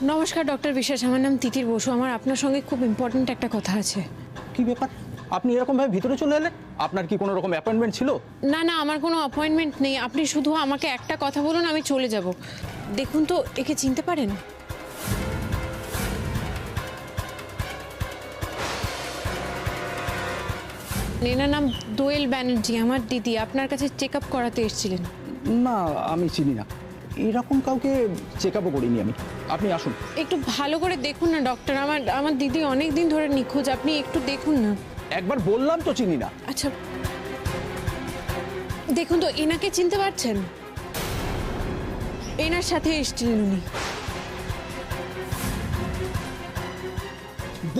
নমস্কার ডক্টর বিশ্বাস, আমার নাম তিতির বসু। আমার আপনার সঙ্গে খুব ইম্পর্ট্যান্ট একটা কথা আছে। কি ব্যাপার, আপনি এরকম ভাবে ভিতরে চলে এলেন? আপনার কি কোনো রকম অ্যাপয়েন্টমেন্ট ছিল? না না, আমার কোনো অ্যাপয়েন্টমেন্ট নেই। আপনি শুধু আমাকে একটা কথা বলুন, আমি চলে যাব। দেখুন তো, একে চিনতে পারেন? এনার নাম দোয়েল ব্যানার্জি, আমার দিদি। আপনার কাছে চেক আপ করাতে এসেছিলেন। না, আমি চিনি না, এরকম কাউকে চেক আপও করিনি আমি। আপনি আসুন। একটু ভালো করে দেখুন না ডক্টর, আমার দিদি অনেক দিন ধরে নিখোঁজ। আপনি একটু দেখুন না। একবার বললাম তো চিনি না। আচ্ছা দেখুন তো, এনাকে চিনতে পারছেন? এনার সাথে এসেছিলেন উনি।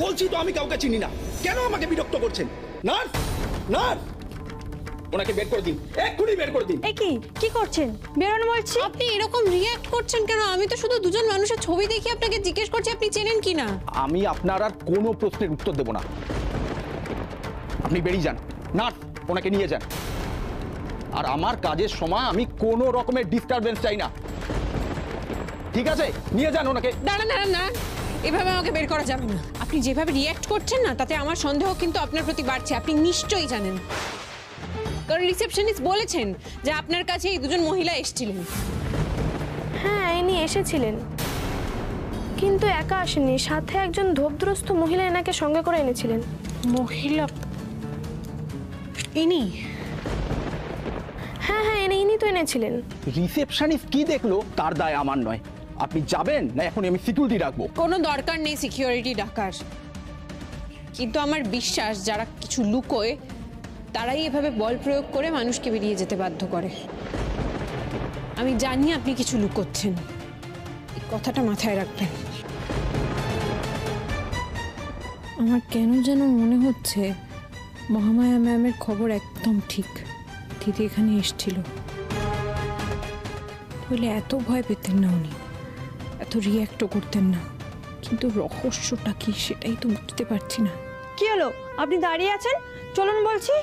বলছি তো আমি কাউকে চিনি না, কেন আমাকে বিরক্ত করছেন? নার্স, নার্স, ওনাকে বের করে দিন, এক্ষুনি বের করে দিন। কি করছেন? বেরোনো বলছি। আপনি এরকম রিঅ্যাক্ট করছেন কেন? আমি তো শুধু দুজন মানুষের ছবি দেখি আপনাকে জিজ্ঞেস করছি আপনি চেনেন কি না। আমি আপনার আর কোনো প্রশ্নের উত্তর দেব না, আপনি বেরিয়ে যান। নার্স, ওনাকে নিয়ে যান। আর আমার কাজের সময় আমি কোনো রকমের ডিস্টারবেন্স চাই না, ঠিক আছে? নিয়ে যান ওনাকে। দাঁড়ান দাঁড়ান দাঁড়ান, এভাবে আমাকে বের করা যাবে না। আপনি যেভাবে রিঅ্যাক্ট করছেন না, তাতে আমার সন্দেহ কিন্তু আপনার প্রতি বাড়ছে। আপনি নিশ্চয়ই জানেন, কারণ রিসেপশনিস্ট বলেছেন যে আপনার কাছে এই দুজন মহিলা এসেছিলেন। হ্যাঁ, ইনি এসেছিলেন, কিন্তু একা আসেননি, সাথে একজন ধোপদ্রস্ত মহিলা এনাকে সঙ্গে করে এনেছিলেন। মহিলা? ইনি? হ্যাঁ হ্যাঁ, ইনি তো এনেছিলেন। রিসেপশনিস্ট কি দেখলো তার দায় আমার নয়। আপনি যাবেন না এখন আমি সিকিউরিটি রাখবো? কোনো দরকার নেই সিকিউরিটি ডাকার, কিন্তু আমার বিশ্বাস যারা কিছু লুকোয় তারাই এভাবে বল প্রয়োগ করে মানুষকে বেরিয়ে যেতে বাধ্য করে। আমি জানি আপনি কিছু লুকোচ্ছেন, এই কথাটা মাথায় রাখবেন। আমার কেন যেন মনে হচ্ছে মহামায়া ম্যামের খবর একদম ঠিক। দিদি এখানে এসেছিল বলে এত ভয় পেতেন না উনি, এত রিঅ্যাক্টও করতেন না। কিন্তু রহস্যটা কি সেটাই তো বুঝতে পারছি না। কি হলো, আপনি দাঁড়িয়ে আছেন? চলুন বলছি।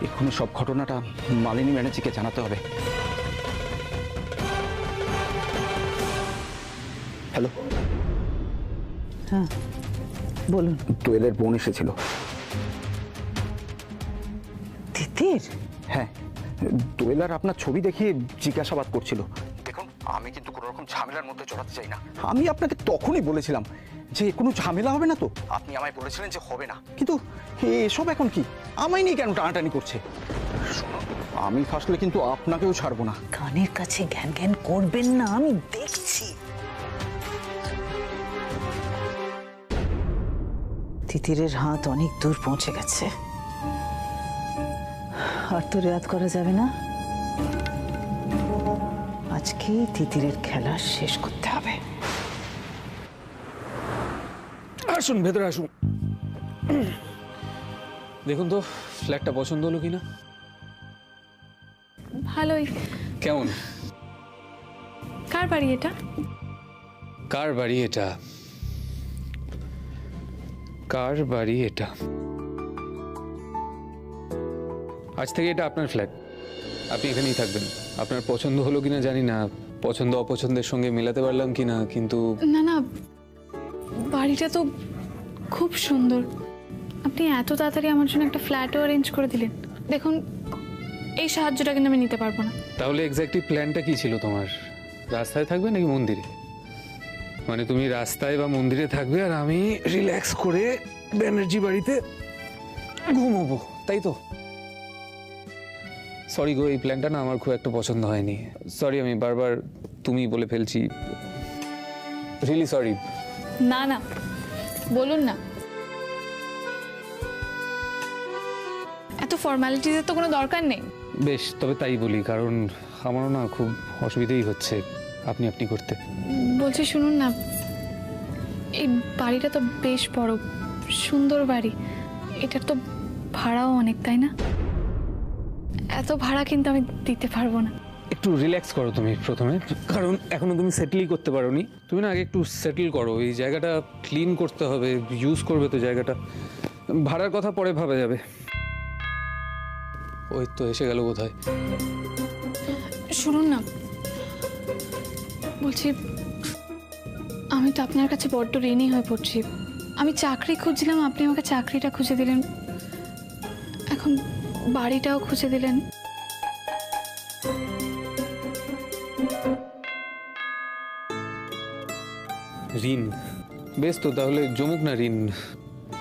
এক্ষুনি সব ঘটনাটা মালিনী ব্যানার্জিকে জানাতে হবে। হ্যালো। হ্যাঁ বলুন। দোয়েলের বোন এসেছিল। তিতির? হ্যাঁ, দোয়েল আর আপনার ছবি দেখিয়ে জিজ্ঞাসাবাদ করছিল। দেখুন, আমি কিন্তু কোনো রকম ঝামেলার মধ্যে জড়াতে চাই না। আমি আপনাকে তখনই বলেছিলাম যে কোনো ঝামেলা হবে না তো। আপনি আমায় বলেছিলেন যে হবে না, কিন্তু এসব এখন কি? আমায় নিয়ে কেন টানাটানি করছে? শুনুন, আমি ফাঁসলে কিন্তু আপনাকেও ছাড়বো না। কানের কাছে জ্ঞান জ্ঞান করবেন না, আমি দেখছি। তিতিরের হাত অনেক দূর পৌঁছে গেছে, আর তো রেয়াত করা যাবে না। আজকেই তিতিরের খেলা শেষ করতে হবে। আসুন, ভেতরে আসুন। দেখুন তো ফ্ল্যাটটা পছন্দ হলো কিনা। ভালোই। কেমন? কার বাড়ি এটা? কার বাড়ি এটা? কার বাড়ি এটা? আজ থেকে এটা আপনার ফ্ল্যাট, আপনি এখানেই থাকবেন। আপনার পছন্দ হলো কিনা জানি না, পছন্দ অপছন্দের সঙ্গে মেলাতে পারলাম কিনা, কিন্তু না না, বাড়িটা তো খুব সুন্দর। আপনি এত তাড়াতাড়ি আমার জন্য একটা ফ্ল্যাটও অ্যারেঞ্জ করে দিলেন। দেখুন, এই সাহায্যটা কিন্তু আমি নিতে পারবো না। তাহলে এক্স্যাক্টলি প্ল্যানটা কি ছিল তোমার? রাস্তায় থাকবে নাকি মন্দিরে? মানে তুমি রাস্তায় বা মন্দিরে থাকবে আর আমি রিল্যাক্স করে ব্যানার্জি বাড়িতে ঘুমোবো, তাই তো? সরি গো, এই প্ল্যানটা না আমার খুব একটা পছন্দ হয়নি। সরি, আমি বারবার তুমি বলে ফেলছি, রিয়েলি সরি। না না, বলুন না। এত ফর্মালিটিজের তো কোনো দরকার নেই। বেশ, তবে তাই বলি, কারণ আমারও না খুব অসুবিধেই হচ্ছে আপনি আপনি করতে। বলছি শুনুন না, এই বাড়িটা তো বেশ বড়, সুন্দর বাড়ি। এটার তো ভাড়াও অনেক, তাই না? এত ভাড়া কিন্তু আমি দিতে পারবো না। একটু রিল্যাক্স করো তুমি প্রথমে, কারণ এখনো তুমি সেটেলই করতে পারোনি। তুমি না আগে একটু সেটেল করো। এই জায়গাটা ক্লিন করতে হবে, ইউজ করবে তো জায়গাটা। ভাড়ার কথা পরে ভাবা যাবে। ওই তো এসে গেল বোধহয়। শুনুন না, বলছি আমি তো আপনার কাছে বড্ড ঋণী হয়ে পড়ছি। আমি চাকরি খুঁজছিলাম, আপনি আমাকে চাকরিটা খুঁজে দিলেন, এখন বাড়িটাও খুঁজে দিলেন। ঋণ? বেশ তো, তাহলে জমুক না ঋণ,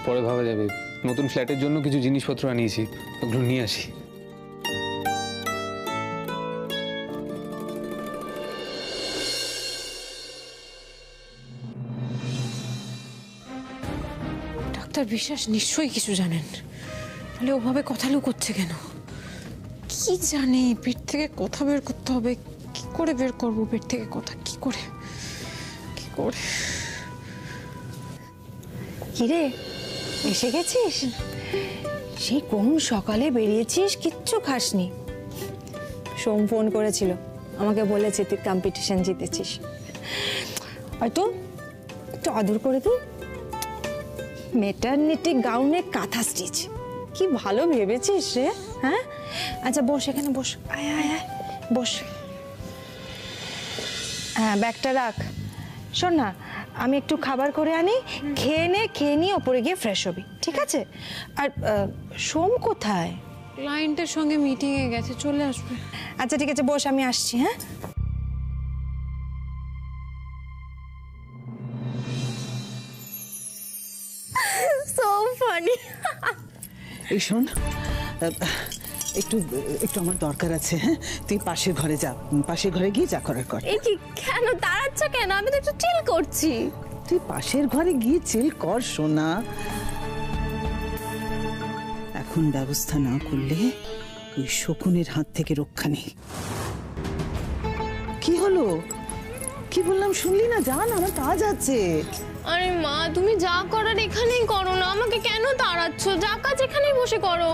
পরে ভাবা যাবে। নতুন ফ্ল্যাটের জন্য কিছু জিনিসপত্র আনিয়েছি, ওগুলো নিয়ে আসি। ডাক্তার বিশ্বাস নিশ্চয়ই কিছু জানেন, তাহলে ওভাবে কথা লুকোচ্ছে কেন? কি জানে? পেট থেকে কথা বের করতে হবে। কি করে বের করবো পেট থেকে কথা? কি করে কি করে? কিরে, এসে গেছিস? সেই কোন সকালে বেরিয়েছিস, কিচ্ছু খাসনি। সোম ফোন করেছিল, আমাকে বলেছে তুই কম্পিটিশন জিতেছিস। আর তো একটু আদর করে তুই মেটারনিটি গাউনে কাঁথা স্টিচ, কি ভালো ভেবেছিস রে। হ্যাঁ, আচ্ছা বস, এখানে বস, আয় আয় আয় বস। হ্যাঁ, ব্যাগটা রাখ। শোন না, আমি একটু খাবার করে আনি, খেয়ে নিয়ে ওপরে গিয়ে ফ্রেশ হবি, ঠিক আছে? আর সোম কোথায়? ক্লায়েন্টের সঙ্গে মিটিংয়ে গেছে, চলে আসবে। আচ্ছা ঠিক আছে, বস, আমি আসছি। হ্যাঁ, সো ফানি। এই শোন, একটু একটু আমার দরকার আছে। হ্যাঁ, তুই পাশের ঘরে যা, পাশের ঘরে গিয়ে যা করার কর। এই কি, কেন দাঁড়াচ্ছ কেন? আমি তো একটু চিল করছি। তুই পাশের ঘরে গিয়ে চিল কর সোনা। এখন ব্যবস্থা না করলে ওই শকুনের হাত থেকে রক্ষা নেই। কি হলো? কি বললাম শুনলি না? জান, আমার কাজ আছে। আরে মা, তুমি যা করার এখানেই করো না, আমাকে কেন তাড়াচ্ছ? যা কাজ এখানেই বসে করো।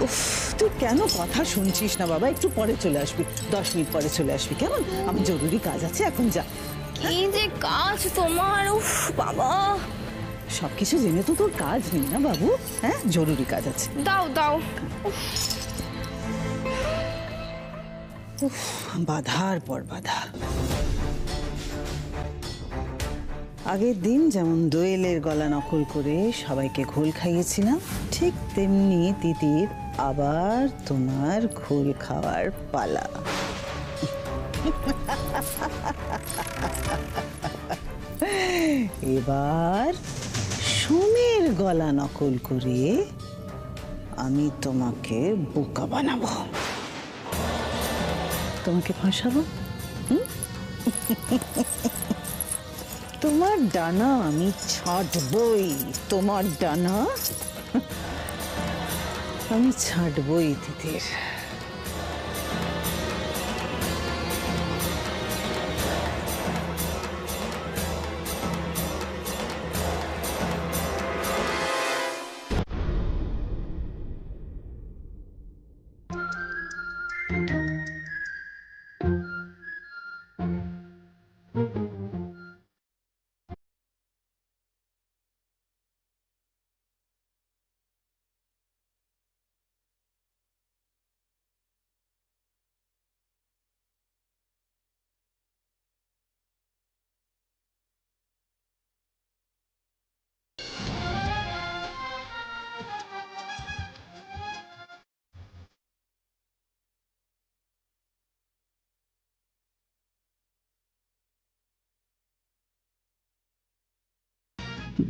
উফ, তুই কেন কথা শুনছিস না বাবা? একটু পরে চলে আসবি, 10 মিনিট পরে চলে আসবি, কেমন? আমার জরুরি কাজ আছে, এখন যা। কি যে কাজ তোমার! উফ বাবা, সবকিছু জেনে তো তোর কাজ নেই না বাবু। হ্যাঁ, জরুরি কাজ আছে। দাও দাও। উফ, বাধার পর বাধা। আগের দিন যেমন দোয়েলের গলা নকল করে সবাইকে ঘোল খাইয়েছিলাম, ঠিক তেমনি তিতির আবার তোমার ঘোল খাওয়ার পালা। এবার সোমের গলা নকল করে আমি তোমাকে বোকা বানাবো, তোমাকে ফাঁসাবো। তোমার ডানা আমি ছাঁটবই, তোমার ডানা আমি ছাঁটবই তিতির।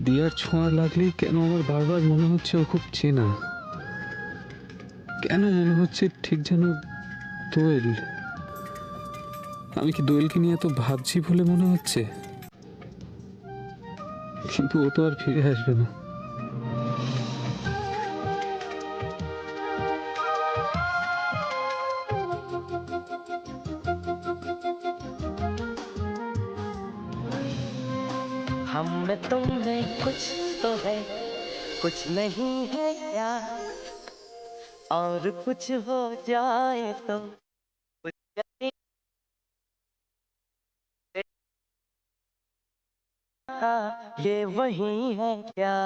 দিয়ার ছোঁয়া লাগলেই কেন আমার বারবার মনে হচ্ছে ও খুব চেনা। কেন মনে হচ্ছে ঠিক যেন দোয়েল। আমি কি দোয়েলকে নিয়ে এত ভাবছি বলে মনে হচ্ছে? কিন্তু ও তো আর ফিরে আসবে না। हम में तुम में कुछ तो है, कुछ नहीं है यार, और कुछ हो जाए तो कुछ नहीं। ये वही है क्या,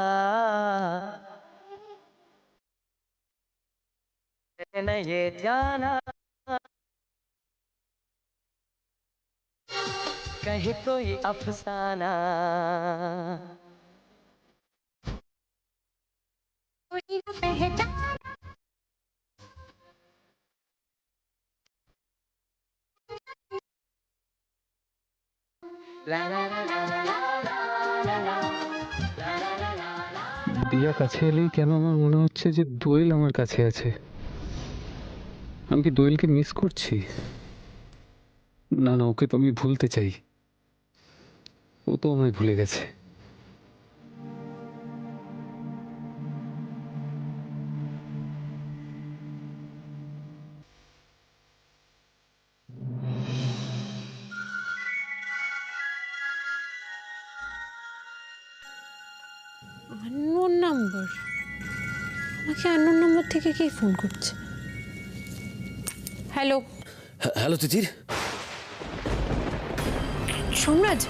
न ये जाना कहे कोई अफसाना कोई न पहचाना ला ला ला ला ला ला দিয়া কাছে এলেই কেন আমার মনে হচ্ছে যে দোয়েল আমার কাছে আছে। আমি কি দোয়েলকে মিস করছি? না না, ওকে তো আমি ভুলতে চাই, ও তো আমায় ভুলে গেছে। আননোন নাম্বার, আমাকে আননোন নাম্বার থেকে কে ফোন করছে? হ্যালো হ্যালো তিতির, সোমরাজ,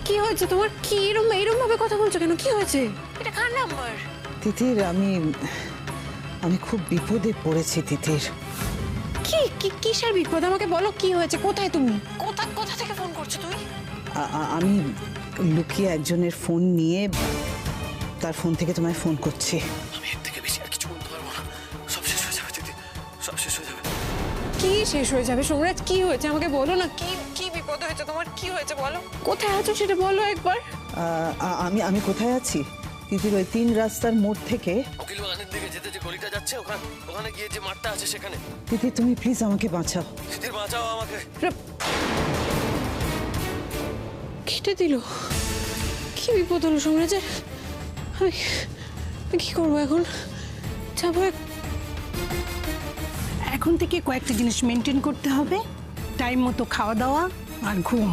কি হয়েছে তোমার? কি এরম এরম ভাবে কথা বলছো কেন? কি হয়েছে? এটা কার নাম্বার? তিতির, আমি খুব বিপদে পড়েছি তিতির। কি কি কিসের বিপদ? আমাকে বলো কি হয়েছে? কোথায় তুমি? কোথা থেকে ফোন করছো তুমি? আমি লুকিয়ে একজনের ফোন নিয়ে তার ফোন থেকে তোমায় ফোন করছি। আমি এর থেকে বেশি আর কিছু বলতে পারবো না, সব শেষ হয়ে যাবে তিতির, সব শেষ হয়ে যাবে। কি শেষ হয়ে যাবে সোমরাজ? কি হয়েছে আমাকে বলো না। কি কি বিপদ হয়েছে তোমার? কি হয়েছে বলো? কোথায় আছো সেটা বলো একবার। আমি কোথায় আছি তিতির? ওই 3 রাস্তার মোড় থেকে উকিল বাগানের দিকে যেতে যে গলিটা যাচ্ছে, ওখানে গিয়ে যে মাঠটা আছে সেখানে। তিতির, তুমি প্লিজ আমাকে বাঁচাও। তিতির বাঁচাও আমাকে। কেটে দিল। কি বিপদ হলো সোমরাজের? আমি কি করবো এখন? যাবো এখন থেকে কয়েকটা জিনিস মেনটেন করতে হবে, টাইম মতো খাওয়া দাওয়া আর ঘুম।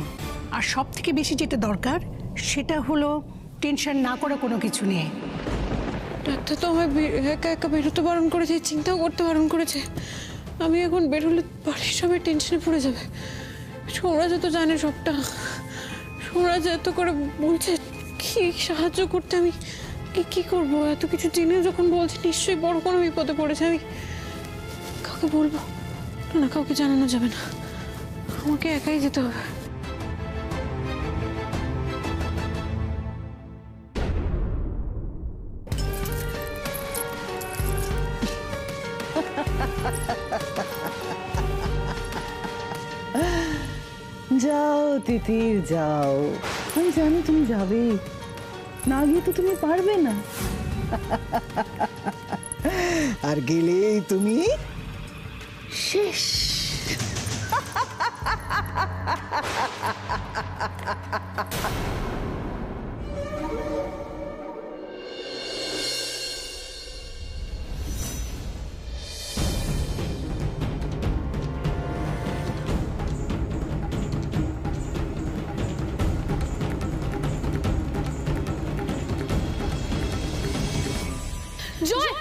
আর সব থেকে বেশি যেটা দরকার সেটা হলো টেনশন না করা কোনো কিছু নিয়ে। ডাক্তার তো আমায় একা একা বেরোতে বারণ করেছে, চিন্তাও করতে বারণ করেছে। আমি এখন বেরোলে বাড়ির সবাই টেনশনে পড়ে যাবে। সোমরাজ তো জানে সবটা। সোমরাজ এত করে বলছে কি সাহায্য করতে, আমি কি করবো? এত কিছু জেনে যখন বলছে নিশ্চয়ই বড় কোনো বিপদে পড়েছে। আমি কাউকে বলবো না, কাউকে জানানো যাবে না, আমাকে একাই যেতে হবে। যাও তিতির যাও, আমি জানি তুমি যাবে, না গিয়ে তো তুমি পারবে না। আর গেলেই তুমি শেষ। জয়,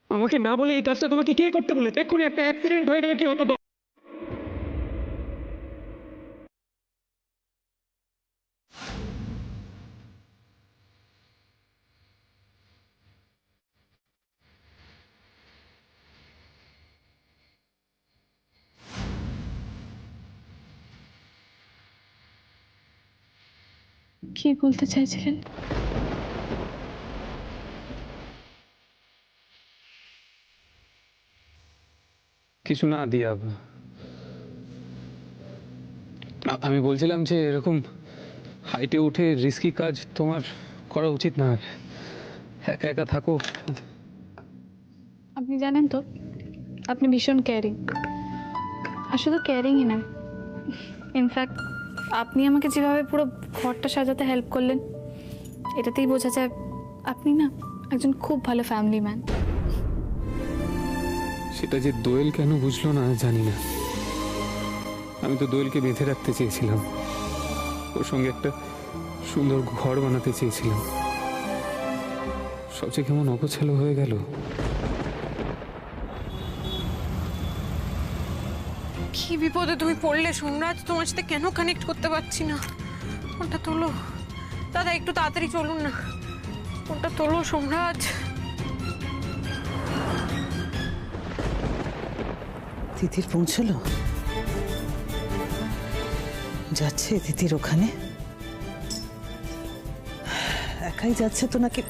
আমাকে না বলে এই কাজটা তোমাকে কে করতে বলেছে? এক্ষুনি একটা অ্যাক্সিডেন্ট হয়ে গেলে কি হতো? কি বলতে চাইছিলেন? কিছু না দিয়া, আমি বলছিলাম যে এরকম হাইটে উঠে রিস্কি কাজ তোমার করা উচিত না। একা একা থাকো। আপনি জানেন তো আপনি ভীষণ কেয়ারিং। আর শুধু কেয়ারিংই না, ইনফ্যাক্ট আপনি আমাকে যেভাবে পুরো ঘরটা সাজাতে হেল্প করলেন, এটাতেই বোঝা যায় আপনি না একজন খুব ভালো ফ্যামিলি ম্যান। সেটা যে দোয়েল কেন বুঝলো না জানি না। আমি তো দোয়েলকে বেঁধে রাখতে চেয়েছিলাম, ওর সঙ্গে একটা সুন্দর ঘর বানাতে চেয়েছিলাম। সবচেয়ে কেমন অগোছালো হয়ে গেল। কি বিপদে তুমি পড়লে সোমরাজ, তোমার সাথে কেন কানেক্ট করতে পারছি না? ফোনটা তোলো দাদা, একটু তাড়াতাড়ি চলুন না, ফোনটা তোলো সোমরাজ। তিতির পৌঁছলো? যাচ্ছে তিতির ওখানে? একাই যাচ্ছে তো নাকি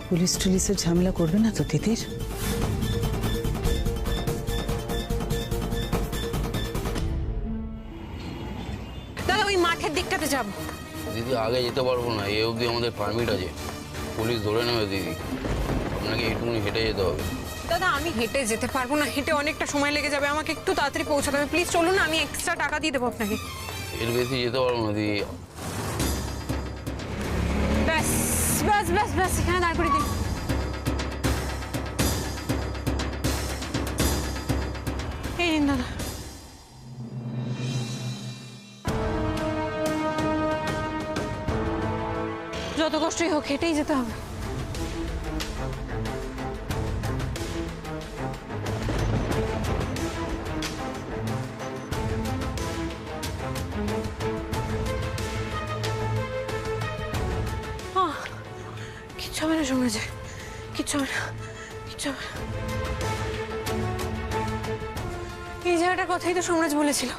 পুলিশ টুলিশের ঝামেলা করবে না তো তিতির? দাদা ওই মাঠের দিকটাতে যাব। দিদি আগে যেতে পারবো না, এই অবধি আমাদের পারমিট আছে, পুলিশ ধরে নেবে দিদি, আপনাকে একটুখানি হেঁটে যেতে হবে। দাদা আমি হেঁটে যেতে পারবো না, হেঁটে অনেকটা সময় লেগে যাবে, আমাকে একটু তাড়াতাড়ি পৌঁছাতে হবে। প্লিজ চলুন না, আমি এক্সট্রা টাকা দিয়ে দেবো আপনাকে। এর বেশি যেতে পারবো না দিদি। ব্যাস ব্যাস ব্যাস ব্যাস, এখানে দাঁড় করে দিন। এই নিন দাদা। যত কষ্টই হোক হেঁটেই যেতে হবে। কিচ্ছু হবে না সোমরাজ, কিচ্ছু হবে না, কিচ্ছু হবে না। এই জায়গাটার কথাই তো সোমরাজ বলেছিল।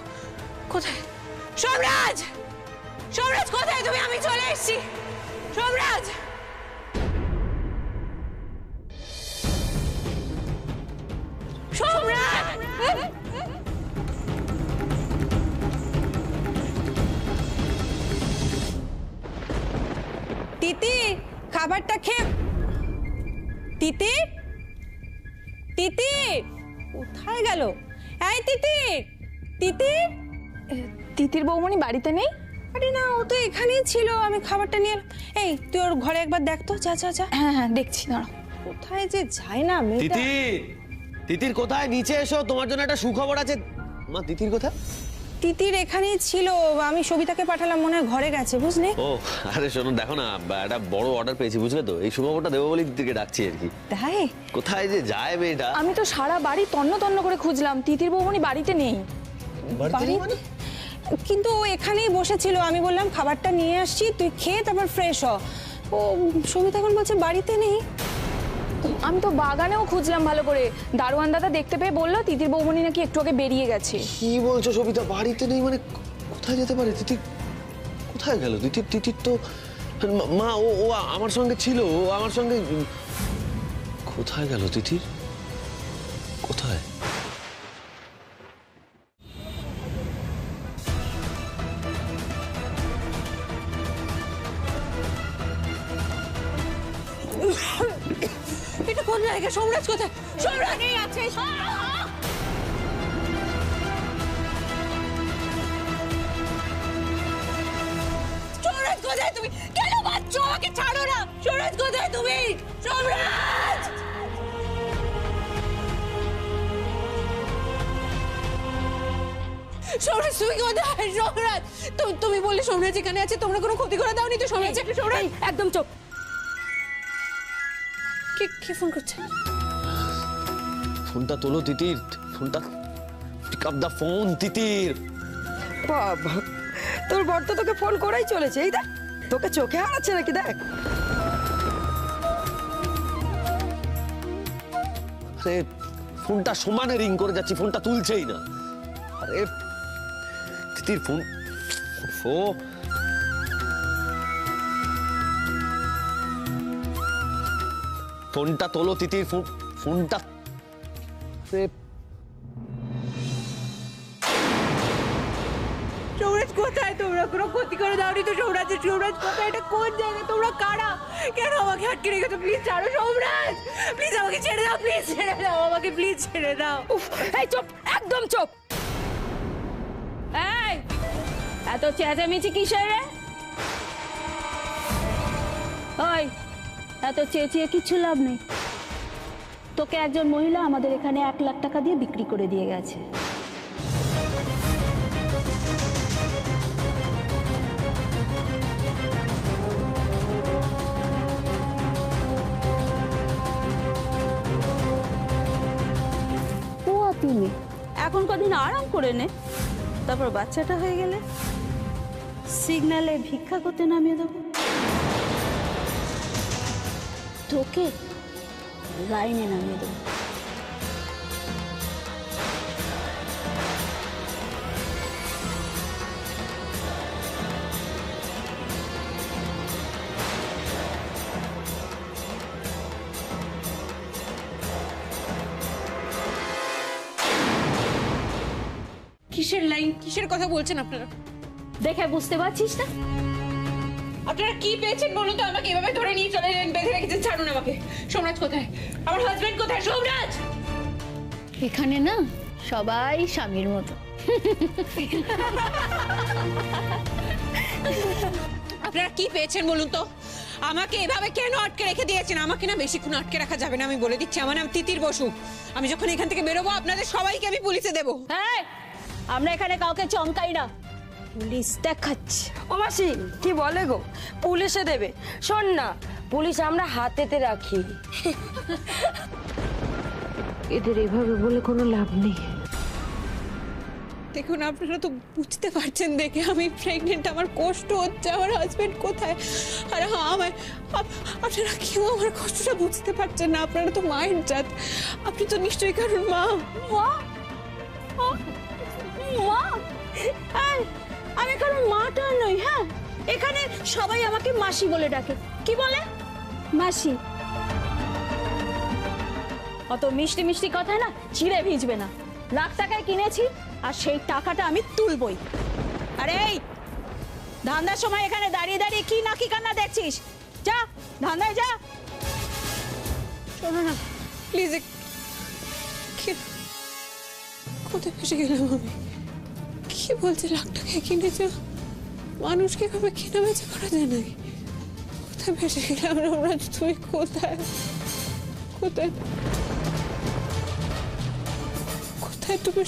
কোথায় সোমরাজ? সোমরাজ কোথায় তুমি? আমি চলে এসেছি সোমরাজ। সোমরাজ তিতি খাবারটা খেয়ে। তিতি তিতি কোথায় গেল? এই তিতি তিতি। তিতির বৌমনি বাড়িতে নেই? আরে না, ও তো এখানেই ছিল, আমি খাবারটা নিয়ে এলাম। এই তুই ওর ঘরে একবার দেখ তো, যা যা যা। হ্যাঁ হ্যাঁ দেখছি, দাঁড়াও। কোথায় যে যায় না মেয়েটা। তিতির, তিতির কোথায়? নিচে এসো, তোমার জন্য একটা সুখবর আছে। মা তিতির কোথায়? তিতির এখানেই ছিল, আমি সবিতাকে পাঠালাম, মনে হয় ঘরে গেছে, বুঝলি? ও আরে শোনো, দেখো না একটা বড় অর্ডার পেয়েছি, বুঝলে তো, এই সুখবরটা দেবো বলেই তিতিরকে ডাকছি আর কি। তাই কোথায় যে যায় মেয়েটা? আমি তো সারা বাড়ি তন্ন তন্ন করে খুঁজলাম, তিতির বৌমনি বাড়িতে নেই। বাড়িতে নেই মানে? কিন্তু ও এখানেই বসেছিল, আমি বললাম খাবারটা নিয়ে আসছি, তুই খেয়ে তারপর ফ্রেশ হ। ও সবিতা এখন বলছে বাড়িতে নেই। আমি তো বাগানেও খুঁজলাম ভালো করে, দারোয়ান দাদা দেখতে পেয়ে বললো তিতির বৌমনি নাকি একটু আগে বেরিয়ে গেছে। কি বলছো সবিতা? বাড়িতে নেই মানে কোথায় যেতে পারে? তিতির কোথায় গেল? তিতির তিতির তো মা, ও ও আমার সঙ্গে ছিল, ও আমার সঙ্গে। কোথায় গেল তিতির? কোথায়? এটা কোন জায়গা? সোমরাজ কোথায়? সোমরাজ এই আছে। সোমরাজ কোথায় তুমি? কেন বাচ্চো? আমাকে ছাড়ো না। সোমরাজ কোথায় তুমি? সোমরাজ! সোমরাজ তুমি কোথায়? সোমরাজ তুমি বললে সোমরাজ এখানে আছে, তোমরা কোনো ক্ষতি করে দাওনি তো? সোমরাজ সোমরাজ একদম চুপ। কে ফোন করছে? ফোনটা তোলো তিতির, ফোনটা পিক আপ দা ফোন তিতির। বাবা, তোর বর তো তোকে ফোন করেই চলেছে, এই দেখ তোকে চোখে হারাচ্ছে নাকি, দেখ। আরে ফোনটা সমানে রিং করে যাচ্ছি, ফোনটা তুলছেই না। আরে তিতির ফোন, ও ফোনটা তোলো তিতির, ফোনটা। সৌরাজ কোথায়? তোমরা কোনো ক্ষতি করে দাওনি তো? সৌরাজের সৌরাজ কোথায়? এটা কোন জায়গা? তোমরা কারা? কেন আমাকে আটকে রেখেছো? প্লিজ ছাড়ো সৌরাজ, প্লিজ আমাকে ছেড়ে দাও, প্লিজ ছেড়ে দাও আমাকে, প্লিজ ছেড়ে দাও। এই চুপ, একদম চুপ। এই এত চেঁচামেচি কিসের রে? ওই এত চেঁচিয়ে কিচ্ছু লাভ নেই। তোকে একজন মহিলা আমাদের এখানে 1 লাখ টাকা দিয়ে বিক্রি করে দিয়ে গেছে। তুমি এখন কদিন আরাম করে নে, তারপর বাচ্চাটা হয়ে গেলে সিগন্যালে ভিক্ষা করতে নামিয়ে দেবো। তোকে লাইনে নামিয়ে দেবো। কিসের লাইন, কিসের কথা বলছেন আপনারা? দেখে বুঝতে পারছিস না? আপনারা কি পেয়েছেন বলুন তো আমাকে? এভাবে ধরে নিয়ে চলে এলেন, বেঁধে রেখেছেন। ছাড়ুন আমাকে। সোমরাজ কোথায়? আমার হাজবেন্ড কোথায়? সোমরাজ! এখানে না সবাই স্বামীর মতো। আপনারা কি পেয়েছেন বলুন তো? আমাকে এভাবে কেন আটকে রেখে দিয়েছেন? আমাকে না বেশিক্ষণ আটকে রাখা যাবে না, আমি বলে দিচ্ছি। আমার নাম তিতির বসু। আমি যখন এখান থেকে বেরোবো আপনাদের সবাইকে আমি পুলিশে দেবো। হ্যাঁ, আমরা এখানে কাউকে চমকাই না, পুলিশ দেখাচ্ছে। ও মাসি কি বলে গো, পুলিশে দেবে? শোন না, পুলিশ আমরা হাতেতে রাখি। এদের এভাবে বলে কোনো লাভ নেই। দেখুন, আপনারা তো বুঝতে পারছেন দেখে আমি প্রেগনেন্ট, আমার কষ্ট হচ্ছে। আমার হাজবেন্ড কোথায়? আর হ্যাঁ, আপনারা কেউ আমার কষ্টটা বুঝতে পারছেন না। আপনারা তো মায়ের জাত, আপনি তো নিশ্চয়ই কারণ মা। মা? মা? আমি কারণ মাটা নই। হ্যাঁ, এখানে সবাই আমাকে মাসি বলে ডাকে। কি বলে? মাসি। অত মিষ্টি মিষ্টি কথা না চিড়ে ভিজবে না। 1 লাখ টাকায় কিনেছি আর সেই টাকাটা আমি তুলবই। আরে এই ধান্দার সময় এখানে দাঁড়িয়ে দাঁড়িয়ে কি নাকি কান্না দেখছিস? যা ধান্দায় যা। শোনো না প্লিজ, কোথায় ফেসে গেলাম আমি? কি বলছে? 1 লাখ টাকায় কিনেছো? মানুষকে কবে কেনা বেচা করা যায় নাকি? কোথায় ফেসে গেলাম? সোমরাজ তুই কোথায়? কোথায় কোথায় তুমি?